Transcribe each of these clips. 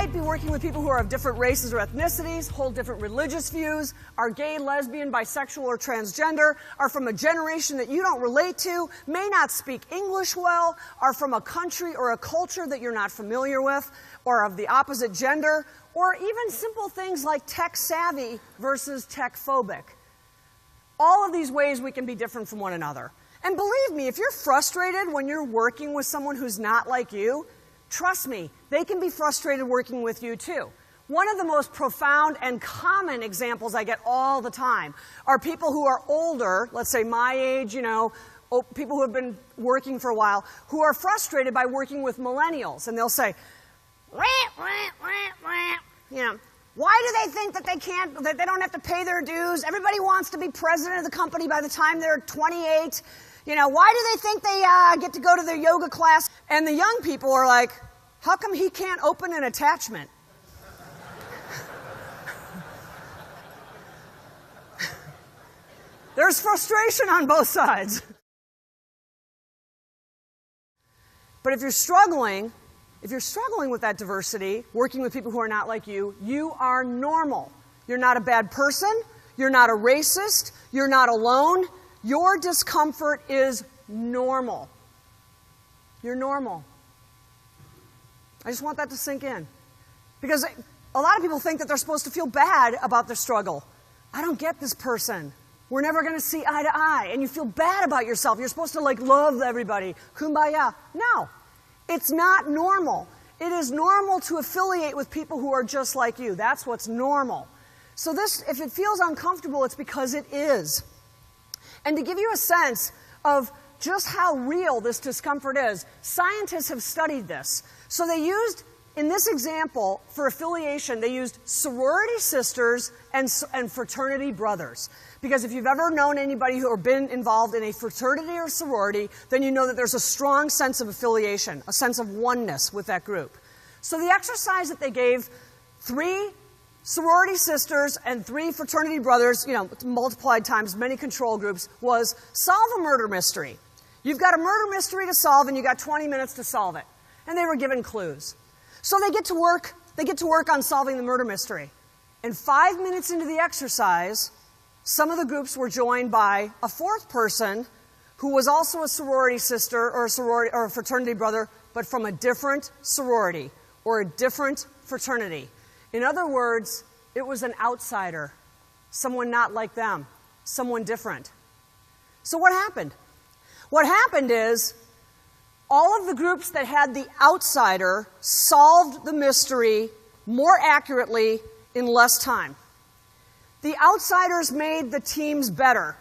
might be working with people who are of different races or ethnicities, hold different religious views, are gay, lesbian, bisexual, or transgender, are from a generation that you don't relate to, may not speak English well, are from a country or a culture that you're not familiar with, or of the opposite gender, or even simple things like tech savvy versus tech phobic. All of these ways we can be different from one another. And believe me, if you're frustrated when you're working with someone who's not like you, trust me, they can be frustrated working with you too. One of the most profound and common examples I get all the time are people who are older, let's say my age, people who have been working for a while, who are frustrated by working with millennials. And they'll say, wah, wah, wah, wah. Why do they think that that they don't have to pay their dues? Everybody wants to be president of the company by the time they're 28. Why do they think they get to go to their yoga class? And the young people are like, how come he can't open an attachment? There's frustration on both sides. But if you're struggling with that diversity, working with people who are not like you, you are normal. You're not a bad person. You're not a racist. You're not alone. Your discomfort is normal. You're normal. I just want that to sink in. Because a lot of people think that they're supposed to feel bad about their struggle. I don't get this person. We're never going to see eye to eye. And you feel bad about yourself. You're supposed to love everybody. Kumbaya. No. It's not normal. It is normal to affiliate with people who are just like you. That's what's normal. So if it feels uncomfortable, it's because it is. And to give you a sense of just how real this discomfort is, scientists have studied this. So they used, in this example, for affiliation, they used sorority sisters and fraternity brothers. Because if you've ever known anybody who or been involved in a fraternity or sorority, then you know that there's a strong sense of affiliation, a sense of oneness with that group. So the exercise that they gave 3 sorority sisters and 3 fraternity brothers, multiplied times many control groups, was solve a murder mystery. You've got a murder mystery to solve, and you've got 20 minutes to solve it. And they were given clues. So they get to work on solving the murder mystery. And 5 minutes into the exercise, some of the groups were joined by a 4th person who was also a sorority sister or a fraternity brother, but from a different sorority or a different fraternity. In other words, it was an outsider, someone not like them, someone different. So what happened? What happened is all of the groups that had the outsider solved the mystery more accurately in less time. The outsiders made the teams better,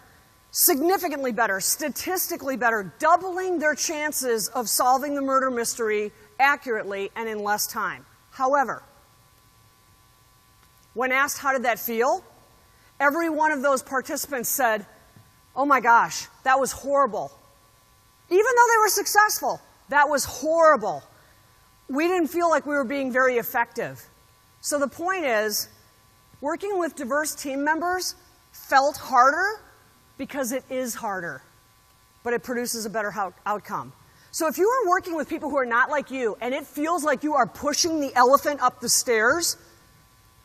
significantly better, statistically better, doubling their chances of solving the murder mystery accurately and in less time. However, when asked how did that feel, every one of those participants said, oh my gosh, that was horrible. Even though they were successful, that was horrible. We didn't feel like we were being very effective. So the point is, working with diverse team members felt harder because it is harder, but it produces a better outcome. So if you are working with people who are not like you and it feels like you are pushing the elephant up the stairs,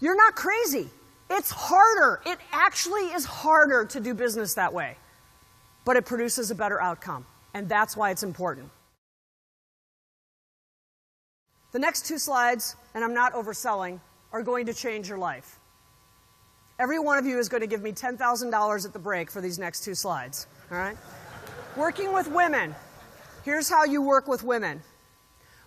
you're not crazy. It's harder. It actually is harder to do business that way, but it produces a better outcome, and that's why it's important. The next 2 slides, and I'm not overselling, are going to change your life. Every one of you is going to give me $10,000 at the break for these next 2 slides, all right? Working with women. Here's how you work with women.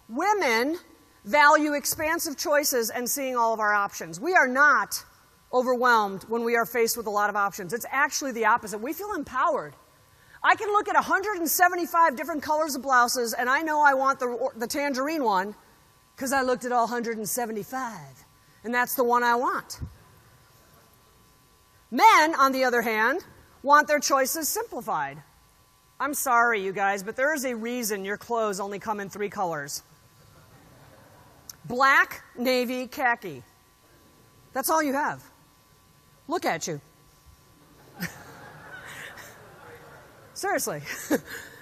Women value expansive choices and seeing all of our options. We are not overwhelmed when we are faced with a lot of options. It's actually the opposite. We feel empowered. I can look at 175 different colors of blouses, and I know I want the tangerine one because I looked at all 175, and that's the one I want. Men, on the other hand, want their choices simplified. I'm sorry, you guys, but there is a reason your clothes only come in 3 colors. Black, navy, khaki. That's all you have. Look at you. Seriously.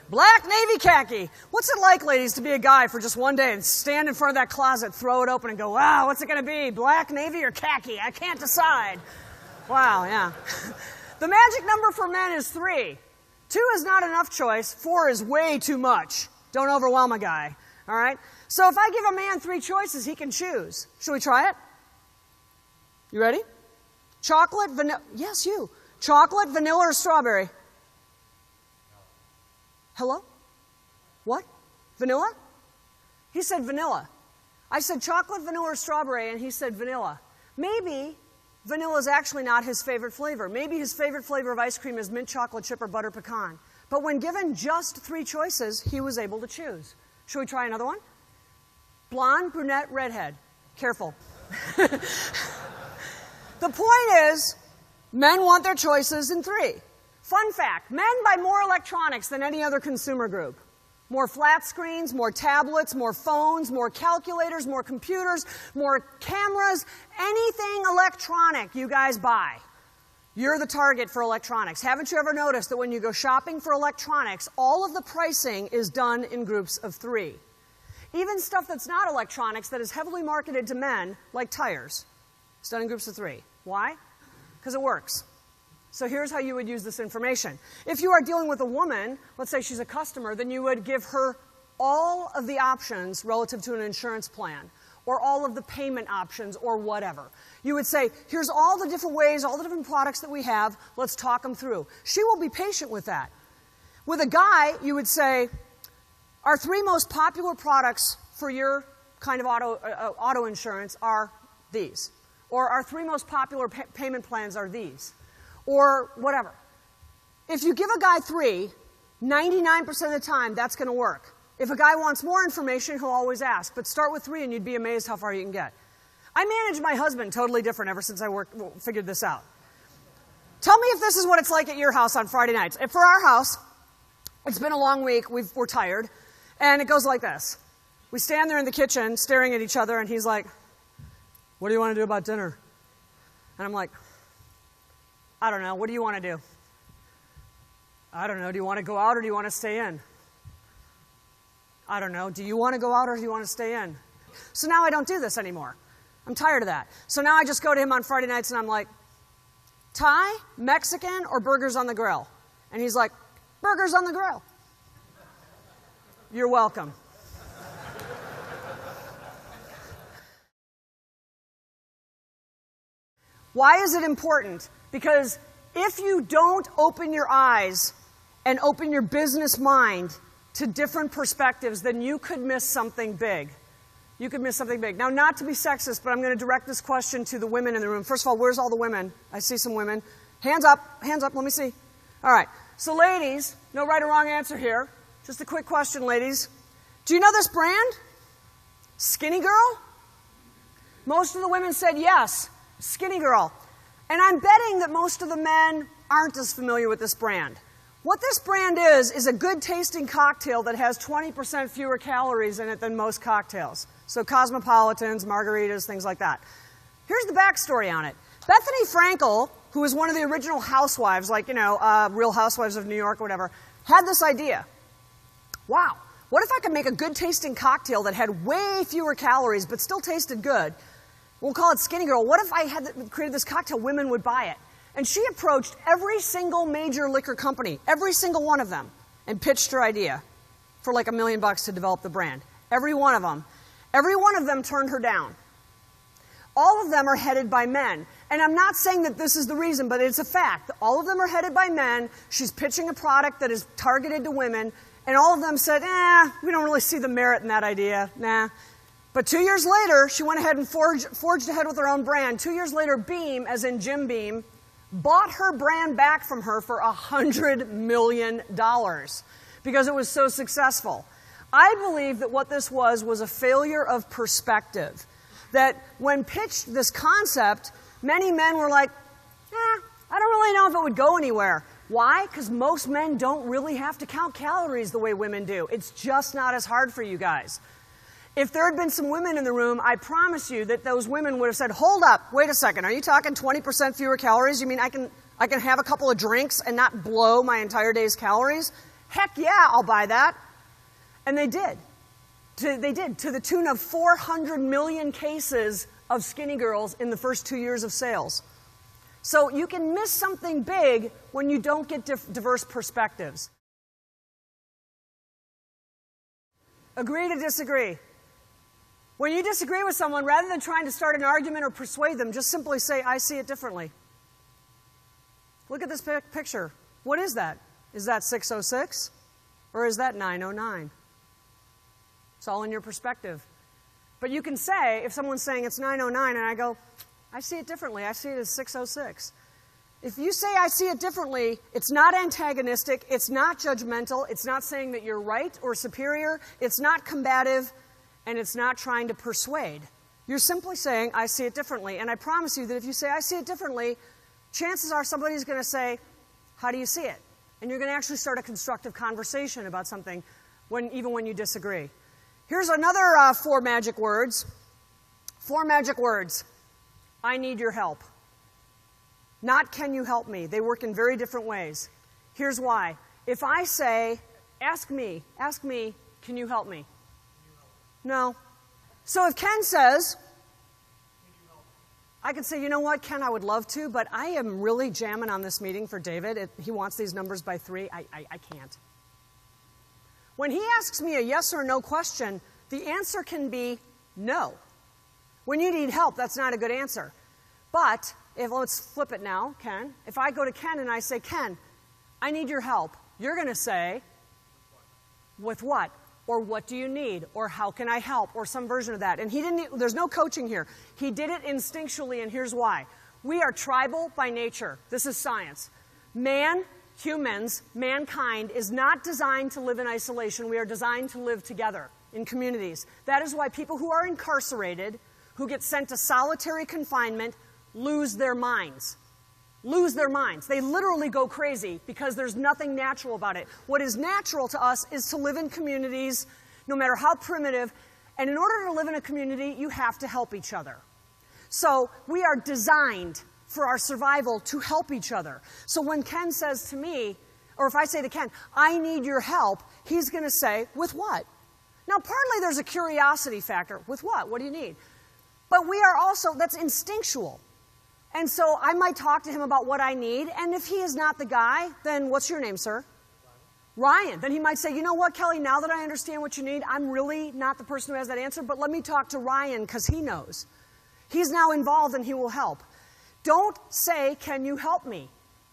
Black, navy, khaki. What's it like, ladies, to be a guy for just one day and stand in front of that closet, throw it open, and go, wow, what's it going to be, black, navy, or khaki? I can't decide. Wow, yeah. The magic number for men is 3. 2 is not enough choice. 4 is way too much. Don't overwhelm a guy, all right? So if I give a man 3 choices, he can choose. Should we try it? You ready? Chocolate, vanilla. Yes, you. Chocolate, vanilla, or strawberry? Hello? What? Vanilla? He said vanilla. I said chocolate, vanilla, or strawberry, and he said vanilla. Maybe vanilla is actually not his favorite flavor. Maybe his favorite flavor of ice cream is mint chocolate chip or butter pecan. But when given just 3 choices, he was able to choose. Should we try another one? Blonde, brunette, redhead. Careful. The point is, men want their choices in 3. Fun fact, men buy more electronics than any other consumer group. More flat screens, more tablets, more phones, more calculators, more computers, more cameras, anything electronic you guys buy. You're the target for electronics. Haven't you ever noticed that when you go shopping for electronics, all of the pricing is done in groups of 3? Even stuff that's not electronics that is heavily marketed to men, like tires, it's done in groups of 3. Why? Because it works. So here's how you would use this information. If you are dealing with a woman, let's say she's a customer, then you would give her all of the options relative to an insurance plan, or all of the payment options, or whatever. You would say, here's all the different ways, all the different products that we have, let's talk them through. She will be patient with that. With a guy, you would say, our 3 most popular products for your kind of auto insurance are these. Or our 3 most popular payment plans are these. Or whatever. If you give a guy 3, 99% of the time, that's going to work. If a guy wants more information, he'll always ask. But start with 3 and you'd be amazed how far you can get. I manage my husband totally different ever since I figured this out. Tell me if this is what it's like at your house on Friday nights. For our house, it's been a long week. We're tired. And it goes like this. We stand there in the kitchen staring at each other, and he's like, what do you want to do about dinner? And I'm like, I don't know. What do you want to do? I don't know. Do you want to go out or do you want to stay in? I don't know. Do you want to go out or do you want to stay in? So now I don't do this anymore. I'm tired of that. So now I just go to him on Friday nights and I'm like, Thai, Mexican, or burgers on the grill? And he's like, burgers on the grill. You're welcome. Why is it important? Because if you don't open your eyes and open your business mind to different perspectives, then you could miss something big. You could miss something big. Now, not to be sexist, but I'm going to direct this question to the women in the room. First of all, where's all the women? I see some women. Hands up, let me see. All right. So ladies, no right or wrong answer here. Just a quick question, ladies. Do you know this brand? Skinny Girl? Most of the women said yes, Skinny Girl. And I'm betting that most of the men aren't as familiar with this brand. What this brand is a good tasting cocktail that has 20% fewer calories in it than most cocktails. So cosmopolitans, margaritas, things like that. Here's the backstory on it. Bethany Frankel, who was one of the original housewives, like, Real Housewives of New York or whatever, had this idea. Wow, what if I could make a good tasting cocktail that had way fewer calories but still tasted good? We'll call it Skinny Girl. What if I had created this cocktail, women would buy it? And she approached every single major liquor company, every single one of them, and pitched her idea for like $1 million to develop the brand. Every one of them. Every one of them turned her down. All of them are headed by men. And I'm not saying that this is the reason, but it's a fact. All of them are headed by men. She's pitching a product that is targeted to women. And all of them said, we don't really see the merit in that idea. Nah. But 2 years later, she went ahead and forged ahead with her own brand. 2 years later, Beam, as in Jim Beam, bought her brand back from her for $100 million because it was so successful. I believe that what this was a failure of perspective. That when pitched this concept, many men were like, I don't really know if it would go anywhere. Why? Because most men don't really have to count calories the way women do. It's just not as hard for you guys. If there had been some women in the room, I promise you that those women would have said, hold up, wait a second, are you talking 20% fewer calories? You mean I can have a couple of drinks and not blow my entire day's calories? Heck yeah, I'll buy that. And they did. They did, to the tune of 400 million cases of skinny girls in the first 2 years of sales. So you can miss something big when you don't get diverse perspectives. Agree to disagree. When you disagree with someone, rather than trying to start an argument or persuade them, just simply say, I see it differently. Look at this picture. What is that? Is that 606? Or is that 909? It's all in your perspective. But you can say, if someone's saying it's 909, and I go, I see it differently. I see it as 606. If you say I see it differently, it's not antagonistic, it's not judgmental, it's not saying that you're right or superior, it's not combative, and it's not trying to persuade. You're simply saying, I see it differently. And I promise you that if you say, I see it differently, chances are somebody's going to say, how do you see it? And you're going to actually start a constructive conversation about something, even when you disagree. Here's another 4 magic words. 4 magic words. I need your help. Not can you help me. They work in very different ways. Here's why. If I say, ask me, can you help me? No. So if Ken says, I could say, you know what, Ken, I would love to, but I am really jamming on this meeting for David. He wants these numbers by 3. I can't. When he asks me a yes or no question, the answer can be no. When you need help, that's not a good answer. But, let's flip it now, Ken. If I go to Ken and I say, Ken, I need your help, you're going to say, with what? Or what do you need? Or how can I help? Or some version of that. And there's no coaching here. He did it instinctually, and here's why. We are tribal by nature. This is science. Humans, mankind, is not designed to live in isolation. We are designed to live together in communities. That is why people who are incarcerated, who get sent to solitary confinement, lose their minds. Lose their minds. They literally go crazy because there's nothing natural about it. What is natural to us is to live in communities, no matter how primitive, and in order to live in a community, you have to help each other. So we are designed for our survival to help each other. So when Ken says to me, or if I say to Ken, I need your help, he's going to say, with what? Now, partly there's a curiosity factor. With what? What do you need? But we are also, that's instinctual. And so I might talk to him about what I need, and if he is not the guy, then what's your name, sir? Ryan. Then he might say, you know what, Kelly, now that I understand what you need, I'm really not the person who has that answer, but let me talk to Ryan because he knows. He's now involved and he will help. Don't say, can you help me?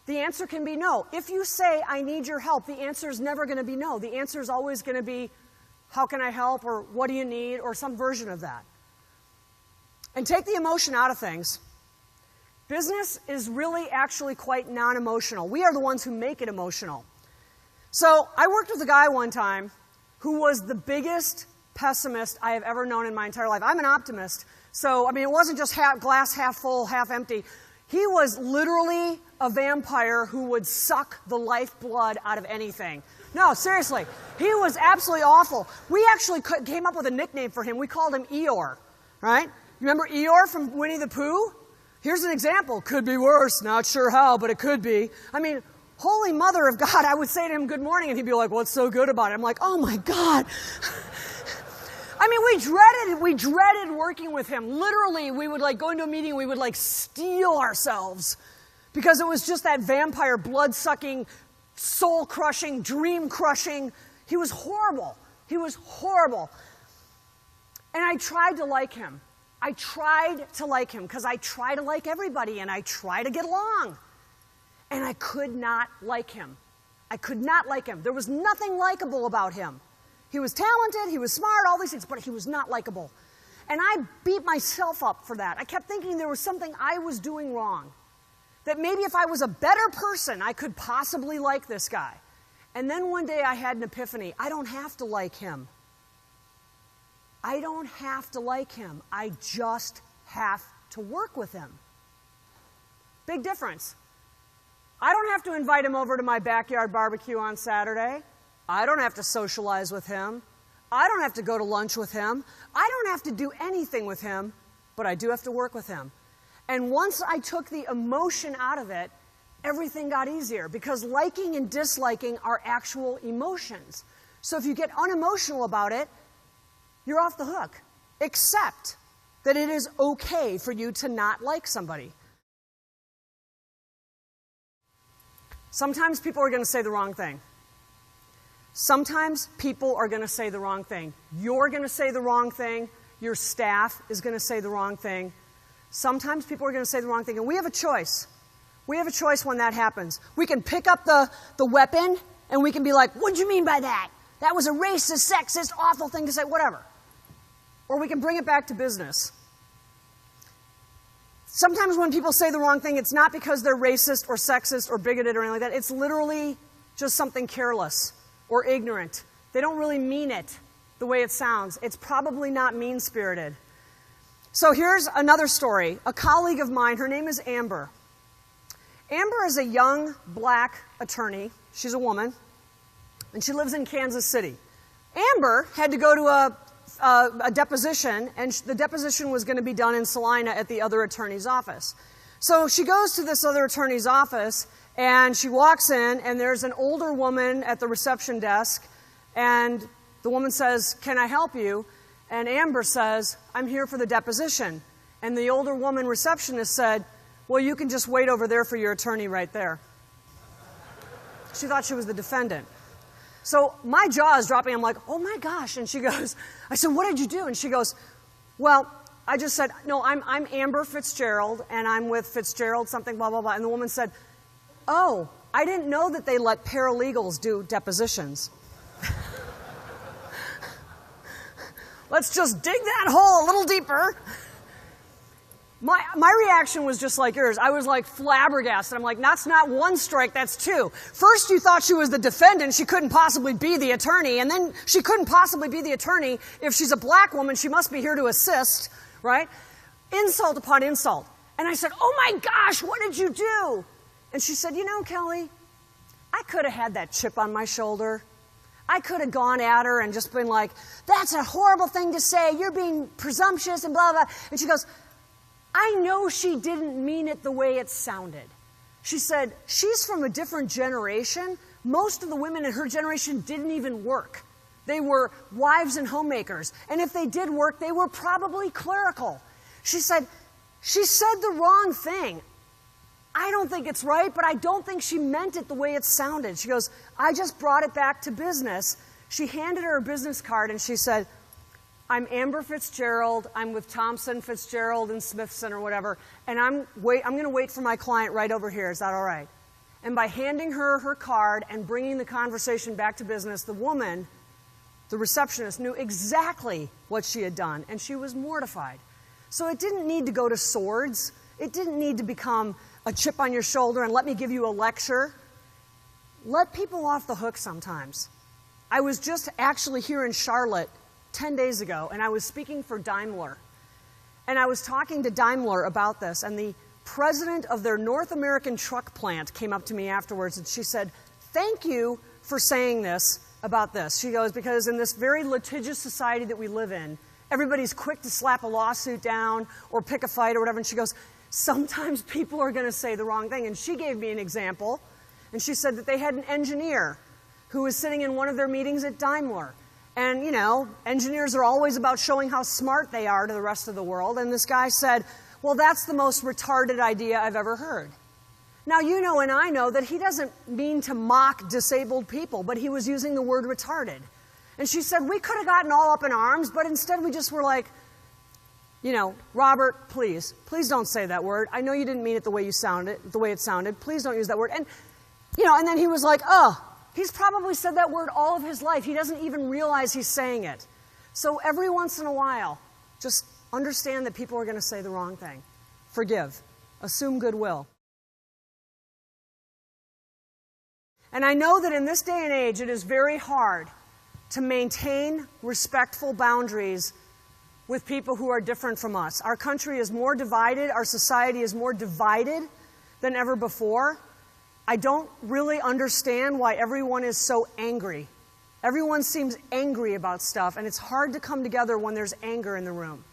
The answer can be no. If you say, I need your help, the answer is never going to be no. The answer is always going to be, how can I help, or what do you need, or some version of that. And take the emotion out of things. Business is really actually quite non-emotional. We are the ones who make it emotional. So I worked with a guy one time who was the biggest pessimist I have ever known in my entire life. I'm an optimist. So, I mean, it wasn't just glass half full, half empty. He was literally a vampire who would suck the lifeblood out of anything. No, seriously. He was absolutely awful. We actually came up with a nickname for him. We called him Eeyore, right? Remember Eeyore from Winnie the Pooh? Here's an example. Could be worse. Not sure how, but it could be. I mean, holy mother of God, I would say to him, good morning, and he'd be like, what's so good about it? I'm like, oh my God. I mean, we dreaded working with him. Literally, we would go into a meeting, we would steel ourselves because it was just that vampire, blood-sucking, soul-crushing, dream-crushing. He was horrible. He was horrible. And I tried to like him. I tried to like him because I try to like everybody and I try to get along. And I could not like him. I could not like him. There was nothing likable about him. He was talented, he was smart, all these things, but he was not likable. And I beat myself up for that. I kept thinking there was something I was doing wrong. That maybe if I was a better person, I could possibly like this guy. And then one day I had an epiphany. I don't have to like him. I don't have to like him. I just have to work with him. Big difference. I don't have to invite him over to my backyard barbecue on Saturday. I don't have to socialize with him. I don't have to go to lunch with him. I don't have to do anything with him, but I do have to work with him. And once I took the emotion out of it, everything got easier because liking and disliking are actual emotions. So if you get unemotional about it, you're off the hook, except that it is okay for you to not like somebody. Sometimes people are going to say the wrong thing. Sometimes people are going to say the wrong thing. You're going to say the wrong thing. Your staff is going to say the wrong thing. Sometimes people are going to say the wrong thing, and we have a choice. We have a choice when that happens. We can pick up the weapon, and we can be like, what'd you mean by that? That was a racist, sexist, awful thing to say, whatever. Or we can bring it back to business. Sometimes when people say the wrong thing, it's not because they're racist or sexist or bigoted or anything like that. It's literally just something careless or ignorant. They don't really mean it the way it sounds. It's probably not mean-spirited. So here's another story. A colleague of mine, her name is Amber. Amber is a young black attorney. She's a woman, and she lives in Kansas City. Amber had to go to a deposition, and the deposition was going to be done in Salina at the other attorney's office. So she goes to this other attorney's office, and she walks in, and there's an older woman at the reception desk, and the woman says, "Can I help you?" And Amber says, "I'm here for the deposition." And the older woman receptionist said, "Well, you can just wait over there for your attorney right there." She thought she was the defendant. So my jaw is dropping. I'm like, oh my gosh. And she goes, I said, "What did you do?" And she goes, "Well, I just said, no, I'm Amber Fitzgerald, and I'm with Fitzgerald something, blah, blah, blah." And the woman said, "Oh, I didn't know that they let paralegals do depositions." Let's just dig that hole a little deeper. My reaction was just like yours. I was like flabbergasted. I'm like, that's not one strike, that's two. First you thought she was the defendant. She couldn't possibly be the attorney. And then she couldn't possibly be the attorney. If she's a black woman, she must be here to assist, right? Insult upon insult. And I said, "Oh my gosh, what did you do?" And she said, "You know, Kelly, I could have had that chip on my shoulder. I could have gone at her and just been like, that's a horrible thing to say. You're being presumptuous and blah, blah." And she goes, "I know she didn't mean it the way it sounded." She said, she's from a different generation. Most of the women in her generation didn't even work. They were wives and homemakers. And if they did work, they were probably clerical. She said, she said the wrong thing. I don't think it's right, but I don't think she meant it the way it sounded. She goes, I just brought it back to business. She handed her a business card and she said, "I'm Amber Fitzgerald. I'm with Thompson, Fitzgerald, and Smithson or whatever, and I'm going to wait for my client right over here. Is that all right?" And by handing her her card and bringing the conversation back to business, the woman, the receptionist, knew exactly what she had done, and she was mortified. So it didn't need to go to swords. It didn't need to become a chip on your shoulder and let me give you a lecture. Let people off the hook sometimes. I was just actually here in Charlotte 10 days ago, and I was speaking for Daimler. And I was talking to Daimler about this, and the president of their North American truck plant came up to me afterwards, and she said, "Thank you for saying this about this." She goes, "Because in this very litigious society that we live in, everybody's quick to slap a lawsuit down or pick a fight or whatever." And she goes, "Sometimes people are going to say the wrong thing." And she gave me an example, and she said that they had an engineer who was sitting in one of their meetings at Daimler. And, you know, engineers are always about showing how smart they are to the rest of the world. And this guy said, "Well, that's the most retarded idea I've ever heard." Now, you know and I know that he doesn't mean to mock disabled people, but he was using the word retarded. And she said, "We could have gotten all up in arms, but instead we just were like, you know, Robert, please don't say that word. I know you didn't mean it the way it sounded. Please don't use that word." And, you know, and then he was like, "Oh, he's probably said that word all of his life. He doesn't even realize he's saying it." So every once in a while, just understand that people are going to say the wrong thing. Forgive. Assume goodwill. And I know that in this day and age, it is very hard to maintain respectful boundaries with people who are different from us. Our country is more divided. Our society is more divided than ever before. I don't really understand why everyone is so angry. Everyone seems angry about stuff, and it's hard to come together when there's anger in the room.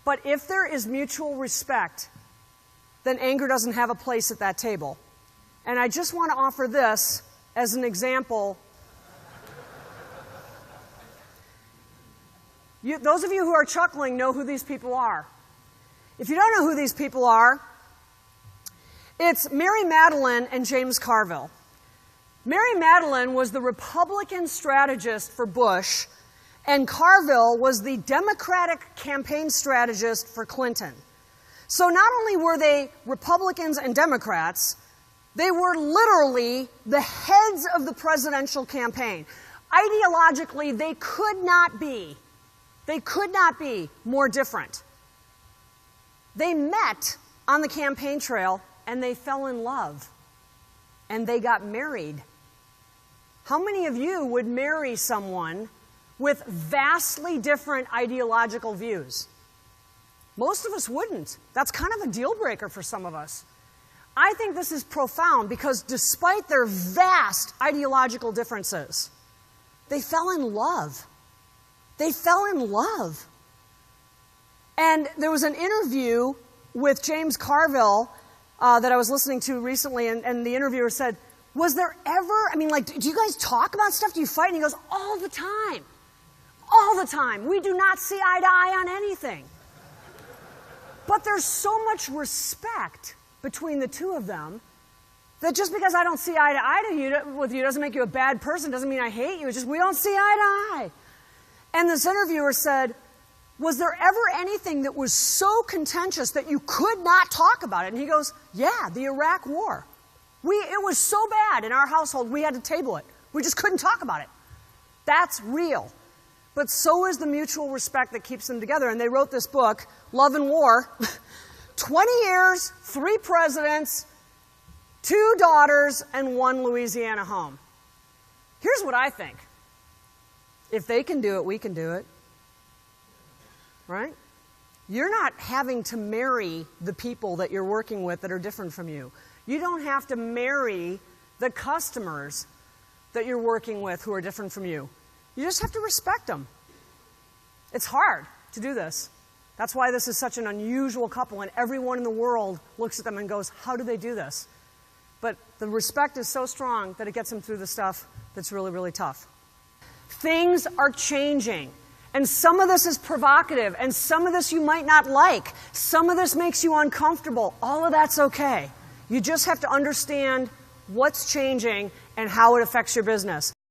But if there is mutual respect, then anger doesn't have a place at that table. And I just want to offer this as an example. Those of you who are chuckling know who these people are. If you don't know who these people are, it's Mary Matalin and James Carville. Mary Matalin was the Republican strategist for Bush, and Carville was the Democratic campaign strategist for Clinton. So not only were they Republicans and Democrats, they were literally the heads of the presidential campaign. Ideologically, they could not be more different. They met on the campaign trail and they fell in love and they got married. How many of you would marry someone with vastly different ideological views? Most of us wouldn't. That's kind of a deal breaker for some of us. I think this is profound because despite their vast ideological differences, they fell in love. They fell in love. And there was an interview with James Carville that I was listening to recently, and the interviewer said, was there ever, do you guys talk about stuff? Do you fight? And he goes, all the time. All the time. We do not see eye to eye on anything. But there's so much respect between the two of them that just because I don't see eye to eye with you doesn't make you a bad person, doesn't mean I hate you. It's just we don't see eye to eye. And this interviewer said, was there ever anything that was so contentious that you could not talk about it? And he goes, yeah, the Iraq War. It was so bad in our household, we had to table it. We just couldn't talk about it. That's real. But so is the mutual respect that keeps them together. And they wrote this book, Love and War. 20 years, 3 presidents, 2 daughters, and 1 Louisiana home. Here's what I think. If they can do it, we can do it. Right? You're not having to marry the people that you're working with that are different from you. You don't have to marry the customers that you're working with who are different from you. You just have to respect them. It's hard to do this. That's why this is such an unusual couple, and everyone in the world looks at them and goes, how do they do this? But the respect is so strong that it gets them through the stuff that's really, really tough. Things are changing. And some of this is provocative, and some of this you might not like. Some of this makes you uncomfortable. All of that's okay. You just have to understand what's changing and how it affects your business.